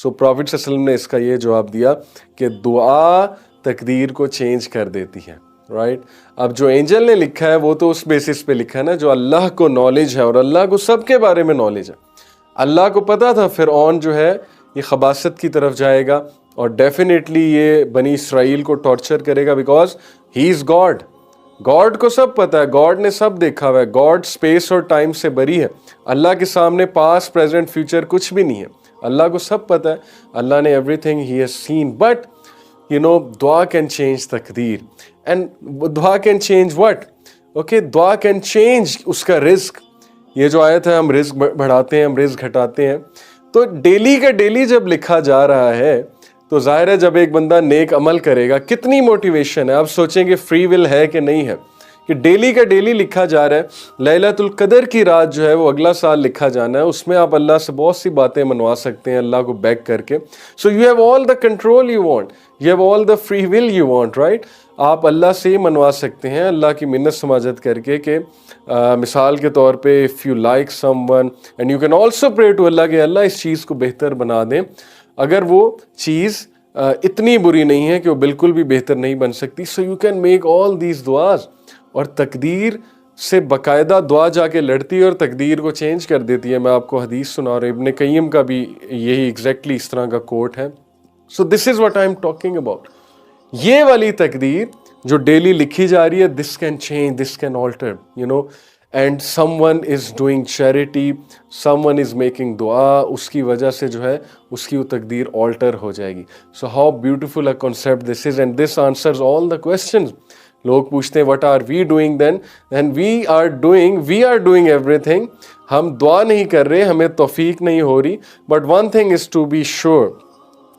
So profit सल्लल्लाहु अलैहि वसल्लम ने इसका ये जवाब दिया कि दुआ तकदीर को चेंज कर देती है, राइट। अब जो एंजल ने लिखा है वो तो उस बेसिस पे लिखा है ना, जो अल्लाह को नॉलेज है और अल्लाह को सबके बारे में नॉलेज है। अल्लाह को पता था फिरऔन जो है ये खबासत की तरफ जाएगा और डेफिनेटली ये बनी इसराइल को टॉर्चर करेगा, because he is God. God को सब पता है, गॉड ने सब देखा हुआ है, गॉड स्पेस और टाइम से बरी है। अल्लाह के सामने पास्ट प्रेजेंट फ्यूचर कुछ भी नहीं है, अल्लाह को सब पता है, अल्लाह ने everything he has seen. But you know दुआ कैन चेंज तकदीर, एंड दुआ कैन चेंज व्हाट? ओके, दुआ कैन चेंज उसका रिस्क। ये जो आयत है, हम रिस्क बढ़ाते हैं, हम रिस्क घटाते हैं, तो डेली का डेली जब लिखा जा रहा है तो जाहिर है जब एक बंदा नेक अमल करेगा कितनी मोटिवेशन है। आप सोचेंगे फ्री विल है कि नहीं है, कि डेली का डेली लिखा जा रहा है। लैलतुल कदर की रात जो है वो अगला साल लिखा जाना है, उसमें आप अल्लाह से बहुत सी बातें मनवा सकते हैं अल्लाह को बैक करके। So you have all the control you want, you have all the free will you want, right. आप अल्लाह से ही मनवा सकते हैं अल्लाह की मिन्नत समाजत करके कि मिसाल के तौर पे if you like someone and you can also pray to Allah कि अल्लाह इस चीज़ को बेहतर बना दें, अगर वो चीज़ इतनी बुरी नहीं है कि वो बिल्कुल भी बेहतर नहीं बन सकती। So you can make all these दुआज, और तकदीर से बाकायदा दुआ जाके लड़ती है और तकदीर को चेंज कर देती है। मैं आपको हदीस सुना रहा हूँ, इब्न कय्यम का भी यही एग्जैक्टली इस तरह का कोट है। So this is what I am talking about. ये वाली तकदीर जो डेली लिखी जा रही है, this can change, this can alter, you know, and someone is doing charity, someone is making दुआ, उसकी वजह से जो है उसकी वो तकदीर ऑल्टर हो जाएगी। So how beautiful a concept this is, and this answers all the questions. लोग पूछते हैं what are we doing then we are doing everything. हम दुआ नहीं कर रहे, हमें तौफीक नहीं हो रही, but one thing is to be sure,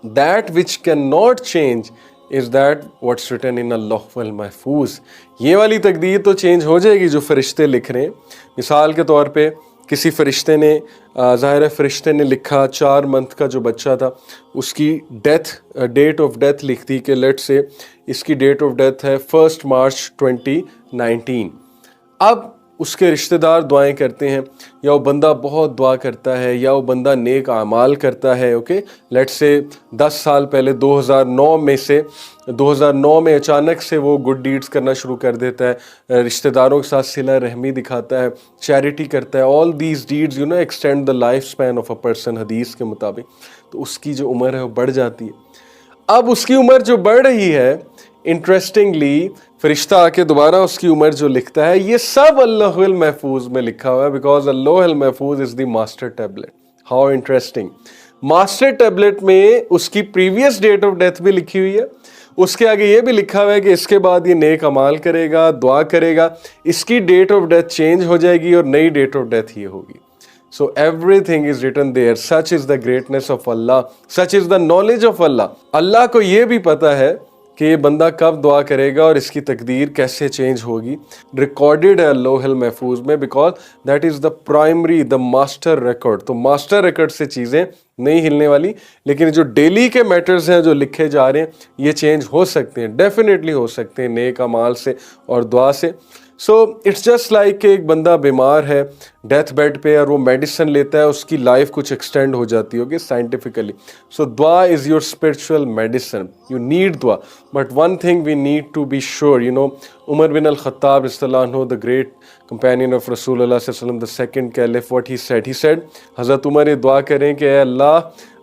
that which can not change is that what's written in अल्लाहुल महफूज। ये वाली तकदीर तो चेंज हो जाएगी जो फरिश्ते लिख रहे हैं। मिसाल के तौर पे किसी फरिश्ते ने ज़ाहिर है फरिश्ते ने लिखा 4 मंथ का जो बच्चा था उसकी डेट ऑफ डेथ लिख दी कि लेट से इसकी डेट ऑफ डेथ है 1 मार्च 2019। अब उसके रिश्तेदार दुआएं करते हैं, या वो बंदा बहुत दुआ करता है, या वो बंदा नेक आमाल करता है। ओके, लेट से 10 साल पहले 2009 में अचानक से वो गुड डीड्स करना शुरू कर देता है, रिश्तेदारों के साथ सिला रहमी दिखाता है, चैरिटी करता है। All these deeds you know extend the life span of a person हदीस के मुताबिक। तो उसकी जो उम्र है वो बढ़ जाती है। अब उसकी उम्र जो बढ़ रही है, इंटरेस्टिंगली फरिश्ता आके दोबारा उसकी उम्र जो लिखता है, ये सब अल्लाहुल महफूज में लिखा हुआ है, बिकॉज अल्लाहुल महफूज is the master tablet. How interesting. Master tablet में उसकी प्रीवियस डेट ऑफ डेथ भी लिखी हुई है, उसके आगे ये भी लिखा हुआ है कि इसके बाद ये नेक अमाल करेगा, दुआ करेगा, इसकी डेट ऑफ डेथ चेंज हो जाएगी और नई डेट ऑफ डेथ ये होगी। So everything is written there. Such is the greatness of Allah. Such is the knowledge of Allah. अल्लाह को ये भी पता है कि ये बंदा कब दुआ करेगा और इसकी तकदीर कैसे चेंज होगी। रिकॉर्डेड है अल्लाहुल महफूज में, because that is the primary, the master record. तो मास्टर रिकॉर्ड से चीज़ें नहीं हिलने वाली, लेकिन जो डेली के मैटर्स हैं जो लिखे जा रहे हैं ये चेंज हो सकते हैं, डेफिनेटली हो सकते हैं नेक अमाल से और दुआ से। सो इट्स जस्ट लाइक कि एक बंदा बीमार है डेथ बेड पे और वो मेडिसिन लेता है, उसकी लाइफ कुछ एक्सटेंड हो जाती होगी साइंटिफिकली। सो दुआ is your spiritual medicine, you need दुआ। But one thing we need to be sure, you know, Umar bin al Khattab रज़ियल्लाहु अन्हु, द ग्रेट कंपेनियन ऑफ रसूलुल्लाह सल्लल्लाहु अलैहि वसल्लम, the second caliph, what he said, हज़रत उमर ये दुआ करें कि अल्लाह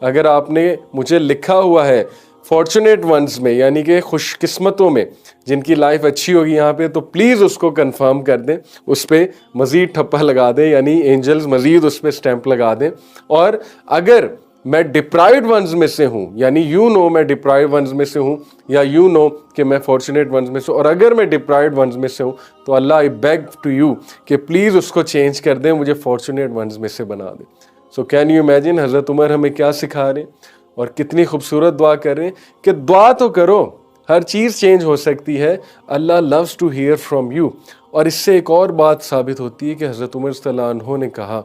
अगर आपने मुझे लिखा हुआ है फॉर्चुनेट वंस में, यानी कि खुशकिस्मतों में जिनकी लाइफ अच्छी होगी यहाँ पे, तो प्लीज़ उसको कंफर्म कर दें, उस पर मज़ीद ठप्पा लगा दें, यानी एंजल्स मज़ीद उस पर स्टैंप लगा दें। और अगर मैं डिप्राइव्ड वंस में से हूँ, यानी यू नो मैं डिप्राइव्ड वंस में से हूँ, या यू नो कि मैं फॉर्चुनेट वंस में से हूँ, और अगर मैं डिप्राइव्ड वंस में से हूँ तो अल्लाह आई बेग टू यू कि प्लीज़ उसको चेंज कर दें, मुझे फॉर्चुनेट वंस में से बना दें। सो कैन यू इमेजिन हज़रत उमर हमें क्या सिखा रहे हैं और कितनी खूबसूरत दुआ कर रहे हैं कि दुआ तो करो, हर चीज़ चेंज हो सकती है। Allah loves to hear from you. और इससे एक और बात साबित होती है कि हज़रत उमर रज़ियल्लाहु अन्हु ने कहा,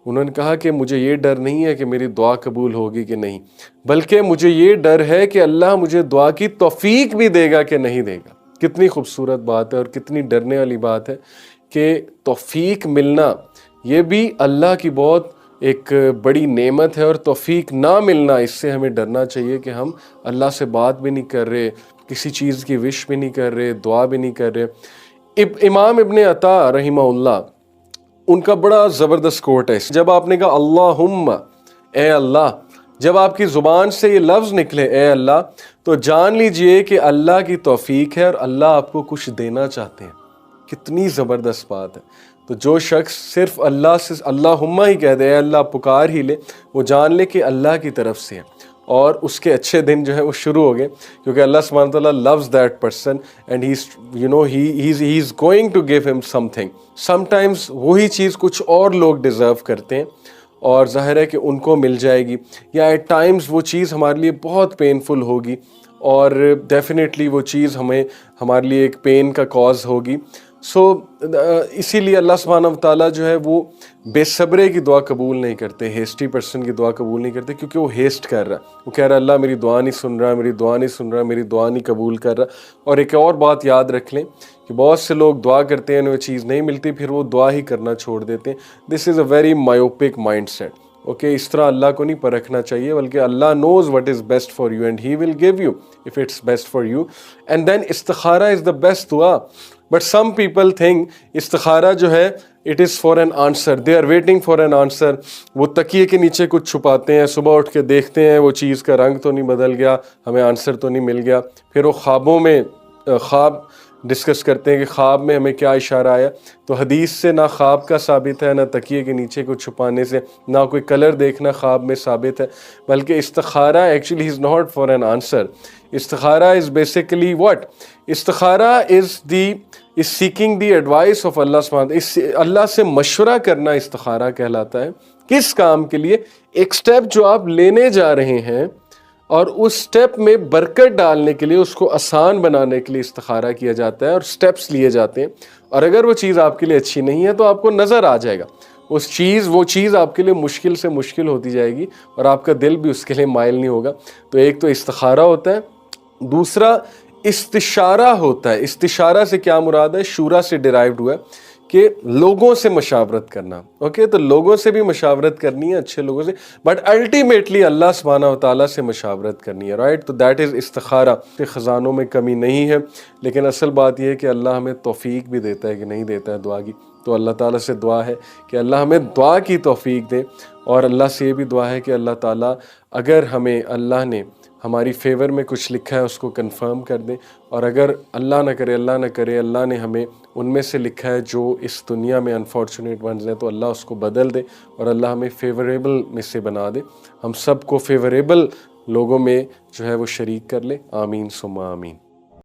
उन्होंने कहा कि मुझे ये डर नहीं है कि मेरी दुआ कबूल होगी कि नहीं, बल्कि मुझे ये डर है कि अल्लाह मुझे दुआ की तौफीक भी देगा कि नहीं देगा। कितनी खूबसूरत बात है और कितनी डरने वाली बात है कि तौफीक मिलना ये भी अल्लाह की बहुत एक बड़ी नेमत है और तौफीक ना मिलना, इससे हमें डरना चाहिए कि हम अल्लाह से बात भी नहीं कर रहे, किसी चीज़ की विश भी नहीं कर रहे, दुआ भी नहीं कर रहे। इमाम इब्ने अता रहिमहुल्लाह, उनका बड़ा ज़बरदस्त कोट है। जब आपने कहा अल्लाहुम्मा, ए अल्लाह, जब आपकी ज़ुबान से ये लफ्ज़ निकले ए अल्लाह, तो जान लीजिए कि अल्लाह की तौफीक है और अल्लाह आपको कुछ देना चाहते हैं। कितनी ज़बरदस्त बात है। तो जो शख्स सिर्फ अल्लाह से अल्लाहुम्मा ही कह दे, ए अल्लाह पुकार ही ले, वो जान ले कि अल्लाह की तरफ से है और उसके अच्छे दिन जो है वो शुरू हो गए, क्योंकि अल्लाह सुब्हानहू व तआला loves that person and he is going to give him something. Sometimes वही चीज़ कुछ और लोग डिज़र्व करते हैं और ज़ाहिर है कि उनको मिल जाएगी, या एट टाइम्स वो चीज़ हमारे लिए बहुत पेनफुल होगी और डेफिनेटली वो चीज़ हमारे लिए एक पेन का कॉज होगी। सो इसीलिए अल्लाह सुब्हानहू व तआला जो है वो बेसब्रे की दुआ कबूल नहीं करते, हेस्टी पर्सन की दुआ कबूल नहीं करते, क्योंकि वो हेस्ट कर रहा है। वो कह रहा है अल्लाह मेरी दुआ नहीं सुन रहा, मेरी दुआ नहीं सुन रहा, मेरी दुआ नहीं कबूल कर रहा। और एक और बात याद रख लें कि बहुत से लोग दुआ करते हैं, उन्हें वो चीज़ नहीं मिलती, फिर वो दुआ ही करना छोड़ देते हैं। This is a very myopic mindset. Okay, इस तरह अल्लाह को नहीं परखना चाहिए, बल्कि Allah knows what is best for you and he will give you if it's best for you. And then इस्तिखारा इज़ द बेस्ट दुआ। But some people think इस्तिखारा जो है it is for an answer, they are waiting for an answer. वो तकिए के नीचे कुछ छुपाते हैं, सुबह उठ के देखते हैं वो चीज़ का रंग तो नहीं बदल गया, हमें आंसर तो नहीं मिल गया। फिर वो ख्वाबों में ख्वाब डिस्कस करते हैं कि ख्वाब में हमें क्या इशारा आया। तो हदीस से ना ख्वाब का साबित है, ना तकिए के नीचे को छुपाने से, ना कोई कलर देखना ख्वाब में साबित है, बल्कि इस्तिखारा actually is not for an answer. इस्तिखारा इज़ बेसिकली व्हाट? इस्तिखारा is seeking the advice of Allah सुब्हानहू। अल्लाह से मशवरा करना इस्तिखारा कहलाता है। किस काम के लिए? एक स्टेप जो आप लेने जा रहे हैं और उस स्टेप में बरकत डालने के लिए, उसको आसान बनाने के लिए इस्तिखारा किया जाता है और स्टेप्स लिए जाते हैं। और अगर वो चीज़ आपके लिए अच्छी नहीं है तो आपको नज़र आ जाएगा वो चीज़ आपके लिए मुश्किल से मुश्किल होती जाएगी और आपका दिल भी उसके लिए माइल नहीं होगा। तो एक तो इस्तिखारा होता है, दूसरा इस्तिशारा होता है। इस्तिशारा से क्या मुराद है? शूरा से डिराइव्ड हुआ है कि लोगों से मशावरत करना। ओके, तो लोगों से भी मशावरत करनी है, अच्छे लोगों से, बट अल्टीमेटली अल्लाह सुब्हानहू व तआला से मशावरत करनी है, राइट? तो दैट इज़ इस्तिखारा। के ख़जानों में कमी नहीं है, लेकिन असल बात यह है कि अल्लाह हमें तौफीक भी देता है कि नहीं देता है दुआ की। तो अल्लाह ताला से दुआ है कि अल्लाह हमें दुआ की तौफीक दे, और अल्लाह से ये भी दुआ है कि अल्लाह ताला अगर हमें अल्लाह ने हमारी फेवर में कुछ लिखा है उसको कंफर्म कर दें, और अगर अल्लाह ना करे अल्लाह ने हमें उनमें से लिखा है जो इस दुनिया में अनफॉर्चुनेट वंस हैं, तो अल्लाह उसको बदल दे और अल्लाह हमें फेवरेबल में से बना दे, हम सबको फेवरेबल लोगों में जो है वो शरीक कर ले। आमीन सुम्मा आमीन।